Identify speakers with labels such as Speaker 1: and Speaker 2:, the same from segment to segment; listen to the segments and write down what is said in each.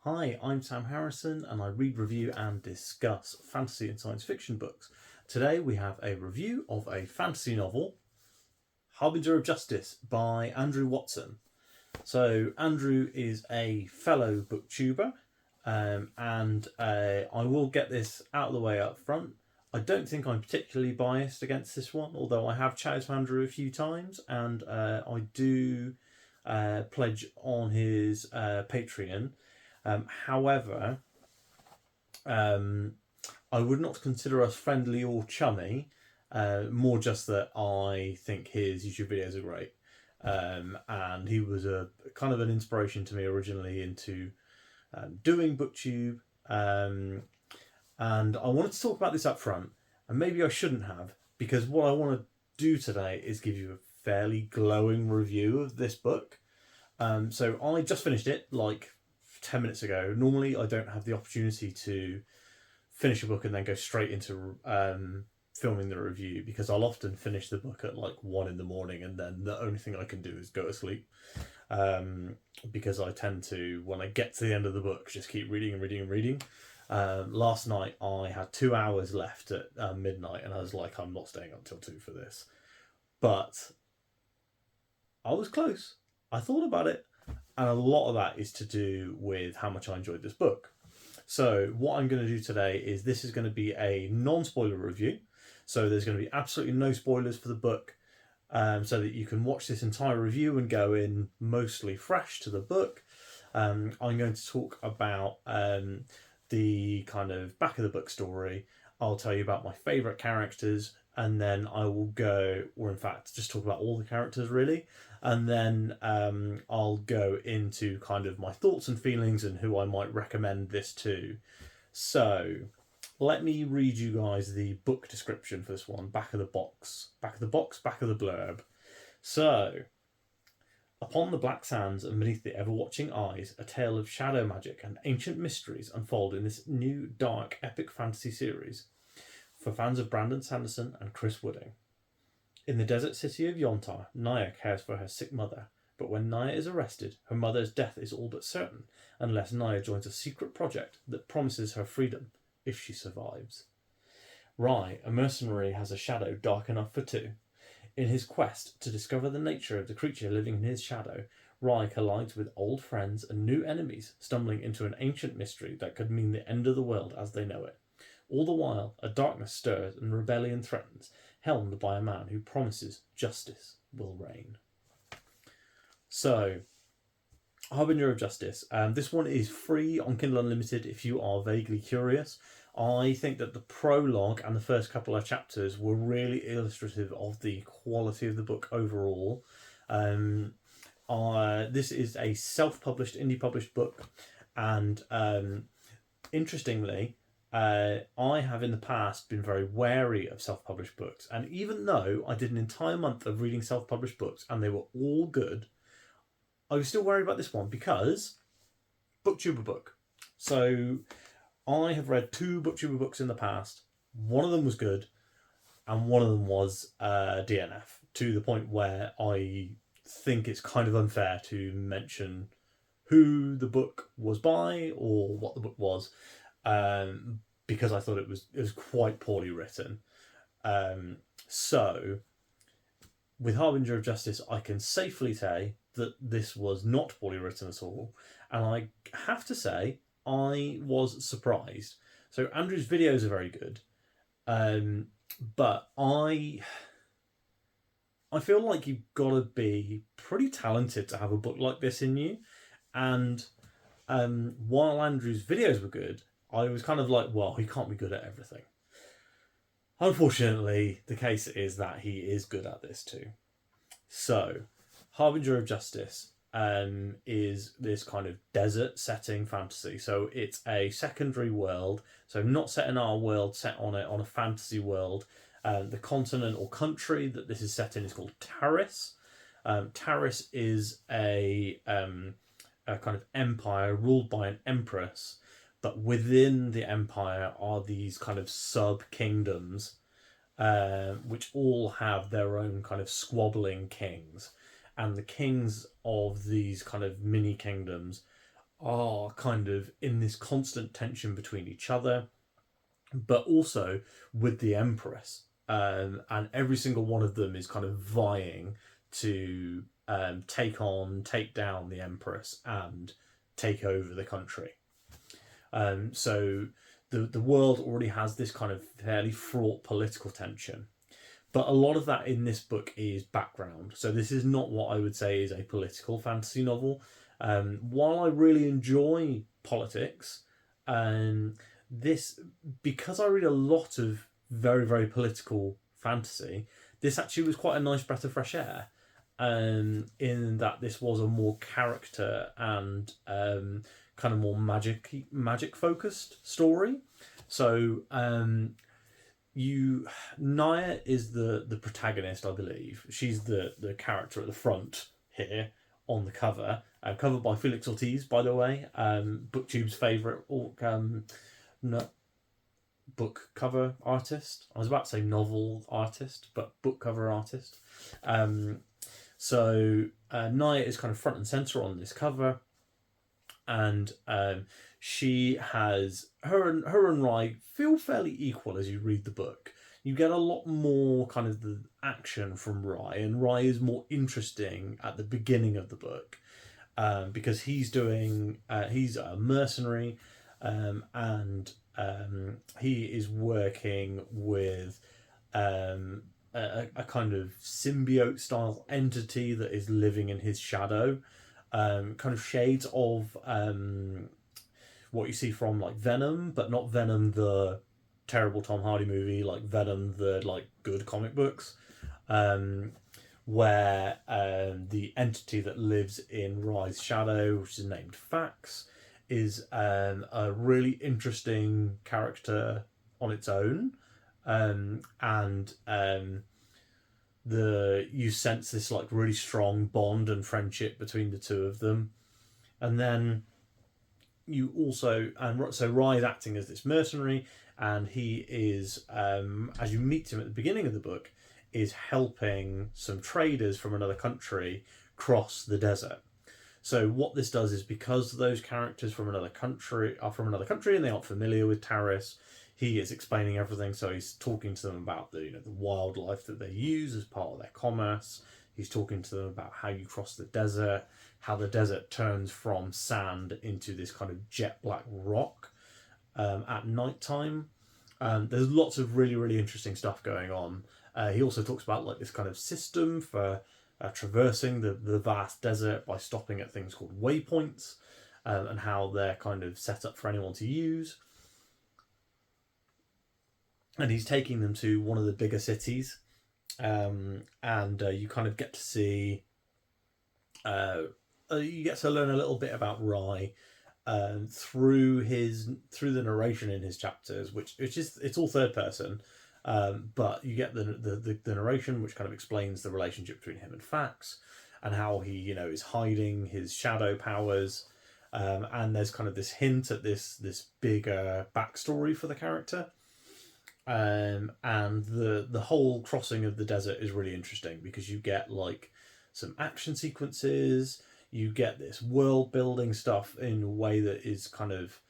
Speaker 1: Hi, I'm Sam Harrison and I read, review and discuss fantasy and science fiction books. Today we have a review of a fantasy novel, Harbinger of Justice by Andrew Watson. So Andrew is a fellow booktuber, and I will get this out of the way up front. I don't think I'm particularly biased against this one, although I have chatted to Andrew a few times, and I do pledge on his Patreon. However, I would not consider us friendly or chummy. More just that I think his YouTube videos are great. And he was a kind of an inspiration to me originally into doing booktube. And I wanted to talk about this up front, and maybe I shouldn't have, because what I want to do today is give you a fairly glowing review of this book. So I just finished it like 10 minutes ago. Normally I don't have the opportunity to finish a book and then go straight into filming the review, because I'll often finish the book at like 1 a.m, and then the only thing I can do is go to sleep, because I tend to, when I get to the end of the book, just keep reading and reading and reading. Last night I had 2 hours left at midnight, and I was like, I'm not staying up till 2 for this. But I was close. I thought about it, and a lot of that is to do with how much I enjoyed this book. So what I'm going to do today is, this is going to be a non-spoiler review. So there's going to be absolutely no spoilers for the book, so that you can watch this entire review and go in mostly fresh to the book. I'm going to talk about the kind of back of the book story. I'll tell you about my favourite characters, and then I will go, or in fact, just talk about all the characters really. And then I'll go into kind of my thoughts and feelings and who I might recommend this to. So let me read you guys the book description for this one. Back of the box, back of the box, back of the blurb. So, upon the black sands and beneath the ever-watching eyes, a tale of shadow magic and ancient mysteries unfold in this new, dark, epic fantasy series for fans of Brandon Sanderson and Chris Wooding. In the desert city of Yontar, Naya cares for her sick mother, but when Naya is arrested, her mother's death is all but certain, unless Naya joins a secret project that promises her freedom if she survives. Rai, a mercenary, has a shadow dark enough for two. In his quest to discover the nature of the creature living in his shadow, Rai collides with old friends and new enemies, stumbling into an ancient mystery that could mean the end of the world as they know it. All the while, a darkness stirs and rebellion threatens, helmed by a man who promises justice will reign. So, Harbinger of Justice. This one is free on Kindle Unlimited if you are vaguely curious. I think that the prologue and the first couple of chapters were really illustrative of the quality of the book overall. This is a self-published, indie-published book, and interestingly, I have in the past been very wary of self-published books, and even though I did an entire month of reading self-published books and they were all good, I was still worried about this one because booktuber book. So I have read 2 booktuber books in the past. One of them was good, and one of them was DNF, to the point where I think it's kind of unfair to mention who the book was by or what the book was, because I thought it was quite poorly written. So with Harbinger of Justice, I can safely say that this was not poorly written at all, and I have to say I was surprised. So Andrew's videos are very good, but I feel like you've got to be pretty talented to have a book like this in you. And while Andrew's videos were good, I was kind of like, well, he can't be good at everything. Unfortunately, the case is that he is good at this too. So, Harbinger of Justice is this kind of desert setting fantasy. So it's a secondary world, so not set in our world, set on a fantasy world. The continent or country that this is set in is called Taris. Taris is a kind of empire ruled by an empress, but within the empire are these kind of sub-kingdoms, which all have their own kind of squabbling kings. And the kings of these kind of mini-kingdoms are kind of in this constant tension between each other, but also with the Empress. And every single one of them is kind of vying to take down the Empress and take over the country. So the world already has this kind of fairly fraught political tension. But a lot of that in this book is background. So this is not what I would say is a political fantasy novel. While I really enjoy politics, this, because I read a lot of very, very political fantasy, this actually was quite a nice breath of fresh air. In that this was a more character and kind of more magic focused story. So Naya is the protagonist, I believe. She's the character at the front here on the cover, covered by Felix Ortiz, by the way, BookTube's favourite book cover artist. I was about to say novel artist, but book cover artist. So Naya is kind of front and centre on this cover, and she has her and Rai feel fairly equal as you read the book. You get a lot more kind of the action from Rai, and Rai is more interesting at the beginning of the book because he's a mercenary, and he is working with a kind of symbiote style entity that is living in his shadow, kind of shades of what you see from like Venom, but not Venom the terrible Tom Hardy movie, like Venom the like good comic books, where the entity that lives in Rai's shadow, which is named Fax, is a really interesting character on its own. You sense this like really strong bond and friendship between the two of them, and then you also so Rai is acting as this mercenary, and he is as you meet him at the beginning of the book, is helping some traders from another country cross the desert. So what this does is, because those characters from another country and they aren't familiar with Taris, he is explaining everything. So he's talking to them about the wildlife that they use as part of their commerce. He's talking to them about how you cross the desert, how the desert turns from sand into this kind of jet black rock at night time. There's lots of really, really interesting stuff going on. He also talks about like this kind of system for traversing the vast desert by stopping at things called waypoints, and how they're kind of set up for anyone to use. And he's taking them to one of the bigger cities, and you kind of get to see, you get to learn a little bit about Rai through the narration in his chapters, which is, it's all third person, but you get the narration which kind of explains the relationship between him and Fax, and how he is hiding his shadow powers, and there's kind of this hint at this bigger backstory for the character. And the whole crossing of the desert is really interesting because you get like some action sequences, you get this world building stuff in a way that is kind of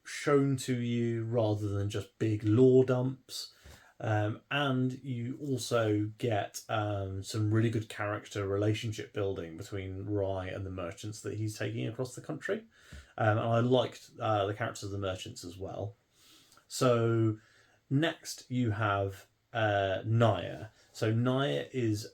Speaker 1: shown to you rather than just big lore dumps, and you also get some really good character relationship building between Rai and the merchants that he's taking across the country, and I liked the characters of the merchants as well. So next you have Naya. So Naya is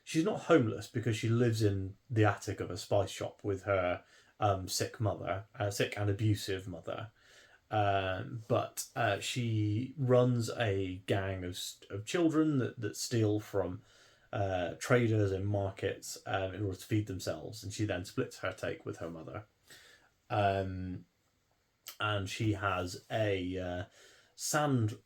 Speaker 1: she's not homeless because she lives in the attic of a spice shop with her sick and abusive mother. But she runs a gang of children that steal from traders in markets in order to feed themselves, and she then splits her take with her mother. And she has a sand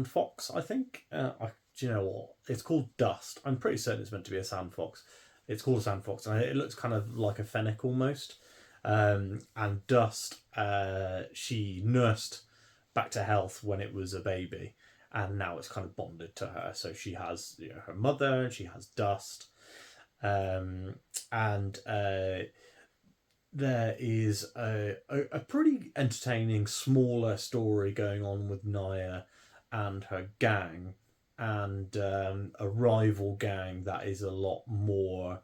Speaker 1: fox, I think. Do you know what? It's called Dust. I'm pretty certain it's meant to be a sand fox. It's called a sand fox, and it looks kind of like a fennec almost. And Dust, she nursed back to health when it was a baby, and now it's kind of bonded to her. So she has her mother, and she has Dust. And there is a pretty entertaining smaller story going on with Naya and her gang, and a rival gang that is a lot more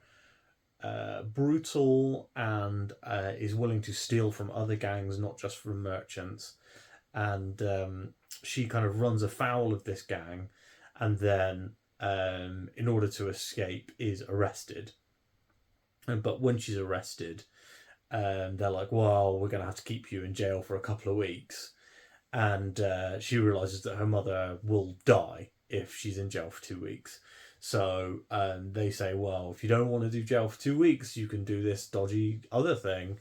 Speaker 1: brutal and is willing to steal from other gangs, not just from merchants. And she kind of runs afoul of this gang, and then in order to escape is arrested. But when she's arrested, they're like, well, we're going to have to keep you in jail for a couple of weeks. And she realizes that her mother will die if she's in jail for 2 weeks. So they say, well, if you don't want to do jail for 2 weeks, you can do this dodgy other thing.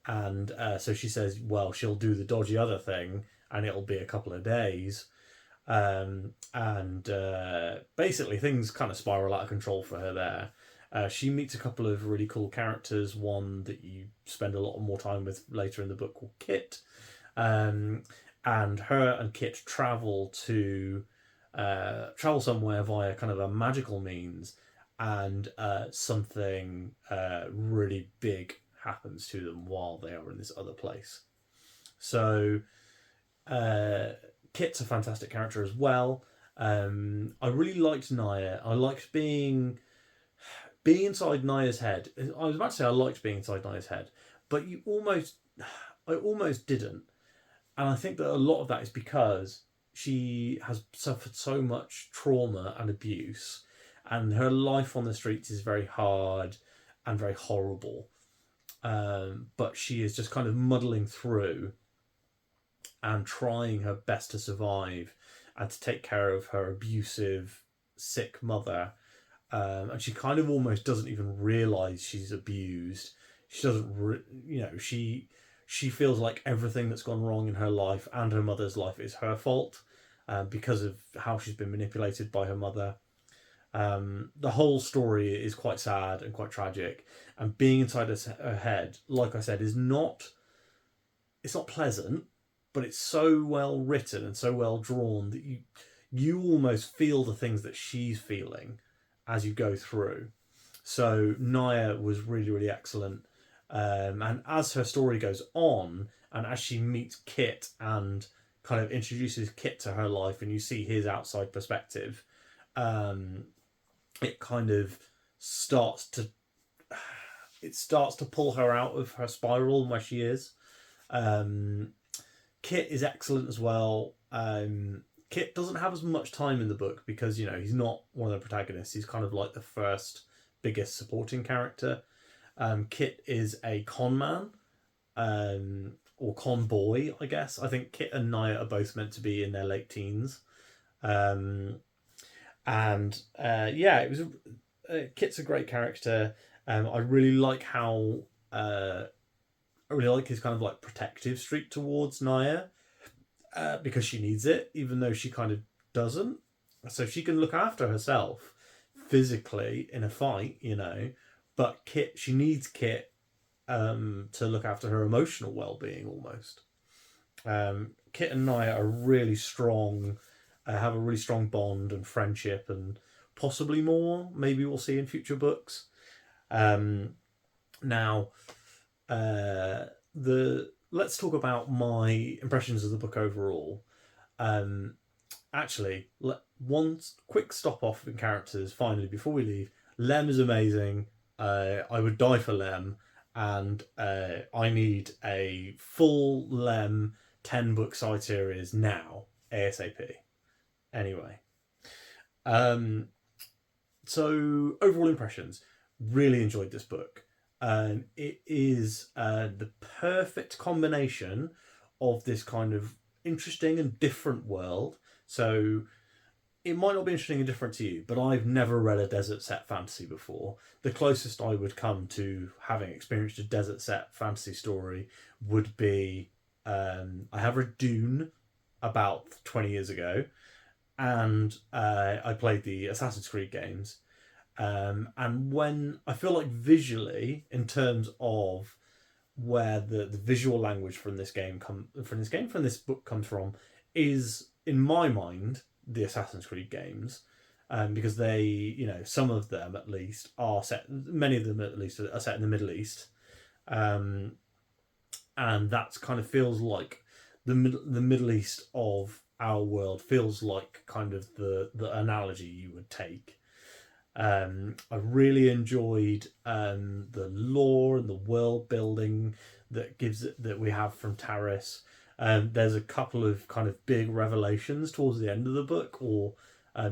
Speaker 1: And so she says, well, she'll do the dodgy other thing, and it'll be a couple of days. And basically things kind of spiral out of control for her there. She meets a couple of really cool characters, one that you spend a lot more time with later in the book called Kit. And her and Kit travel somewhere via kind of a magical means, and something really big happens to them while they are in this other place. So Kit's a fantastic character as well. I really liked Naya. I liked being inside Naya's head. I was about to say I liked being inside Naya's head, but I almost didn't. And I think that a lot of that is because she has suffered so much trauma and abuse, and her life on the streets is very hard and very horrible. But she is just kind of muddling through and trying her best to survive and to take care of her abusive, sick mother. And she kind of almost doesn't even realise she's abused. She doesn't, she feels like everything that's gone wrong in her life and her mother's life is her fault, because of how she's been manipulated by her mother. The whole story is quite sad and quite tragic, and being inside her head, like I said, it's not pleasant, but it's so well written and so well drawn that you almost feel the things that she's feeling as you go through. So Naya was really, really excellent. And as her story goes on, and as she meets Kit and kind of introduces Kit to her life, and you see his outside perspective, it kind of starts to pull her out of her spiral where she is. Kit is excellent as well. Kit doesn't have as much time in the book because, he's not one of the protagonists. He's kind of like the first biggest supporting character. Kit is a con man, or con boy, I guess. I think Kit and Naya are both meant to be in their late teens. It was Kit's a great character. I really like how I really like his kind of like protective streak towards Naya, because she needs it, even though she kind of doesn't. So she can look after herself physically in a fight, but she needs Kit to look after her emotional well-being almost. Kit and Naya are really strong, have a really strong bond and friendship, and possibly more. Maybe we'll see in future books. Let's talk about my impressions of the book overall. Actually, one quick stop off in characters finally before we leave. Lem is amazing. I would die for Lem, and I need a full Lem 10-book side series now, ASAP. Anyway, so overall impressions. Really enjoyed this book. It is the perfect combination of this kind of interesting and different world. So it might not be interesting and different to you, but I've never read a desert set fantasy before. The closest I would come to having experienced a desert set fantasy story would be I have read Dune about 20 years ago, and I played the Assassin's Creed games. And when I feel like visually, in terms of where the visual language from this book comes from, is in my mind the Assassin's Creed games. because they, you know, some of them at least are set, many of them at least are set in the Middle East, and that's kind of feels like the Middle East of our world feels like kind of the analogy you would take. I really enjoyed the lore and the world building that we have from Taris. There's a couple of kind of big revelations towards the end of the book, or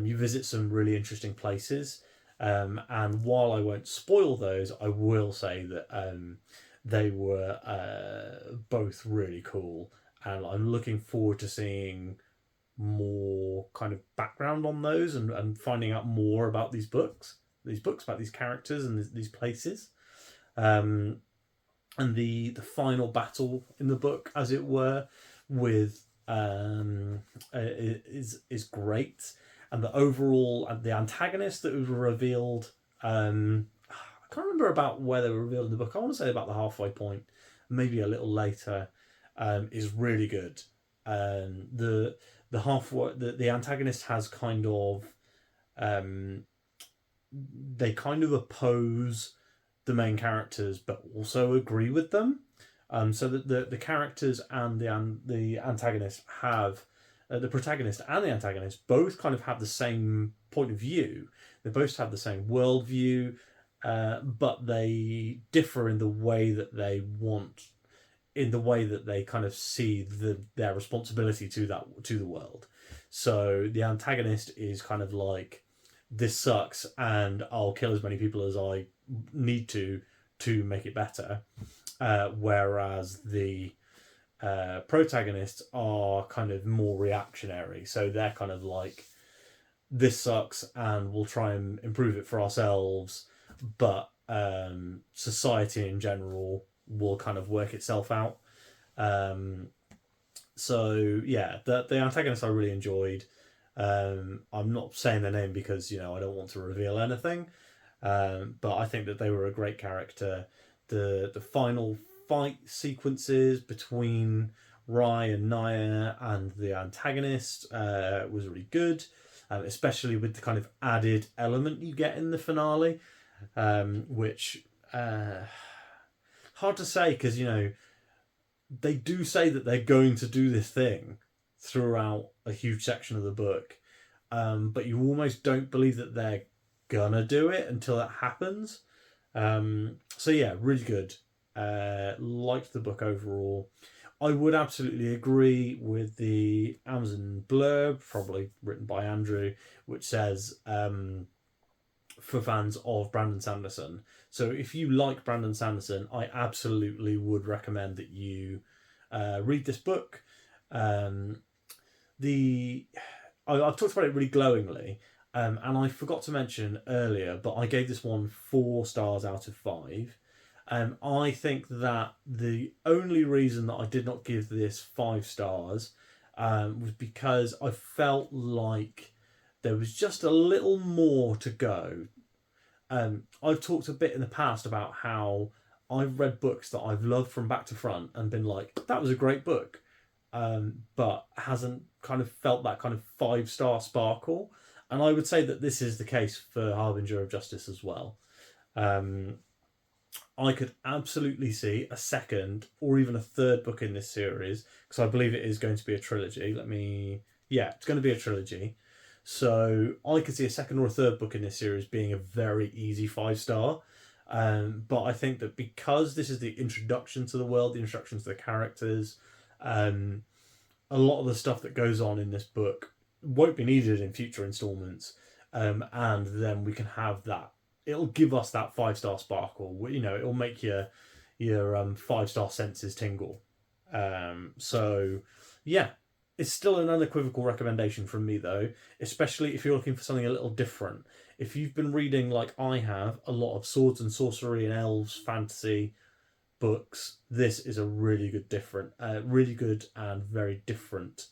Speaker 1: you visit some really interesting places. And while I won't spoil those, I will say that they were both really cool, and I'm looking forward to seeing more kind of background on those, and finding out more about these books about these characters and these places. And the final battle in the book, as it were, with is great, and the overall, and the antagonist that was revealed, I can't remember about where they were revealed in the book. I want to say about the halfway point, maybe a little later, is really good. The antagonist has kind of they kind of oppose the main characters but also agree with them, so that the characters and the antagonist have the protagonist and the antagonist both kind of have the same point of view. They both have the same worldview, but they differ in the way that they want, in the way that they kind of see their responsibility to the world. So the antagonist is kind of like, this sucks and I'll kill as many people as I need to make it better. Whereas the protagonists are kind of more reactionary. So they're kind of like, this sucks and we'll try and improve it for ourselves, but society in general will kind of work itself out. So yeah, the antagonist I really enjoyed. I'm not saying their name because, you know, I don't want to reveal anything, but I think that they were a great character. The final fight sequences between Rai and Naya and the antagonist was really good, especially with the kind of added element you get in the finale, which hard to say, because, you know, they do say that they're going to do this thing throughout a huge section of the book, but you almost don't believe that they're gonna do it until it happens. So yeah, really good. Liked the book overall. I would absolutely agree with the Amazon blurb, probably written by Andrew, which says for fans of Brandon Sanderson. So if you like Brandon Sanderson, I absolutely would recommend that you read this book. I've talked about it really glowingly, and I forgot to mention earlier, but I gave this one 4 stars out of 5. I think that the only reason that I did not give this 5 stars was because I felt like there was just a little more to go. I've talked a bit in the past about how I've read books that I've loved from back to front and been like, that was a great book, but hasn't kind of felt that kind of 5-star sparkle. And I would say that this is the case for Harbinger of Justice as well. I could absolutely see a second or even a third book in this series, because I believe it is going to be a trilogy. It's going to be a trilogy. So I could see a second or a third book in this series being a very easy 5-star. But I think that because this is the introduction to the world, the introduction to the characters, a lot of the stuff that goes on in this book won't be needed in future installments. And then we can have that. It'll give us that 5-star sparkle. You know, it'll make your 5-star senses tingle. So yeah, it's still an unequivocal recommendation from me, though, especially if you're looking for something a little different. If you've been reading, like I have, a lot of swords and sorcery and elves fantasy books, this is a really good and very different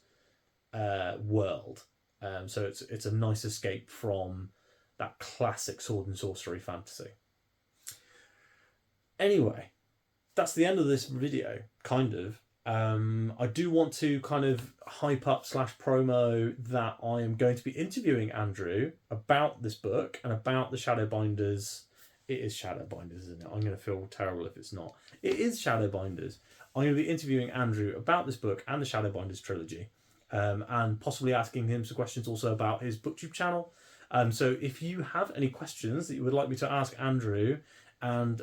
Speaker 1: world. So it's a nice escape from that classic sword and sorcery fantasy. Anyway, that's the end of this video, kind of. I do want to kind of hype up / promo that I am going to be interviewing Andrew about this book and about the Shadowbinders. It is Shadowbinders, isn't it? I'm going to feel terrible if it's not. It is Shadowbinders. I'm going to be interviewing Andrew about this book and the Shadowbinders trilogy, and possibly asking him some questions also about his booktube channel. So if you have any questions that you would like me to ask Andrew, and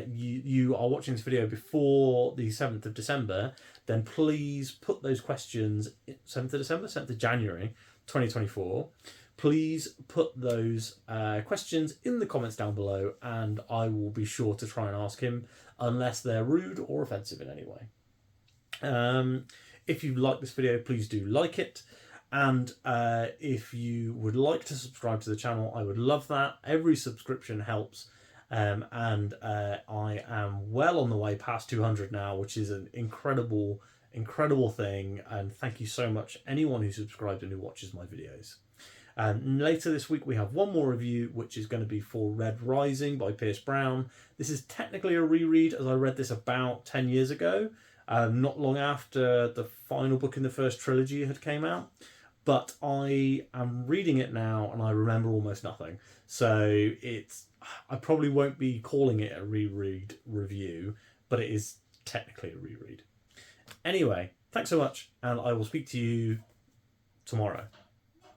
Speaker 1: you are watching this video before the 7th of December, then please put those questions, 7th of December, 7th of January 2024, please put those questions in the comments down below, and I will be sure to try and ask him, unless they're rude or offensive in any way. If you like this video, please do like it. And if you would like to subscribe to the channel, I would love that. Every subscription helps. And I am well on the way past 200 now, which is an incredible thing. And thank you so much, anyone who subscribed and who watches my videos. Later this week, we have one more review, which is going to be for Red Rising by Pierce Brown. This is technically a reread, as I read this about 10 years ago, not long after the final book in the first trilogy had came out. But I am reading it now, and I remember almost nothing. So I probably won't be calling it a reread review, but it is technically a reread. Anyway, thanks so much, and I will speak to you tomorrow.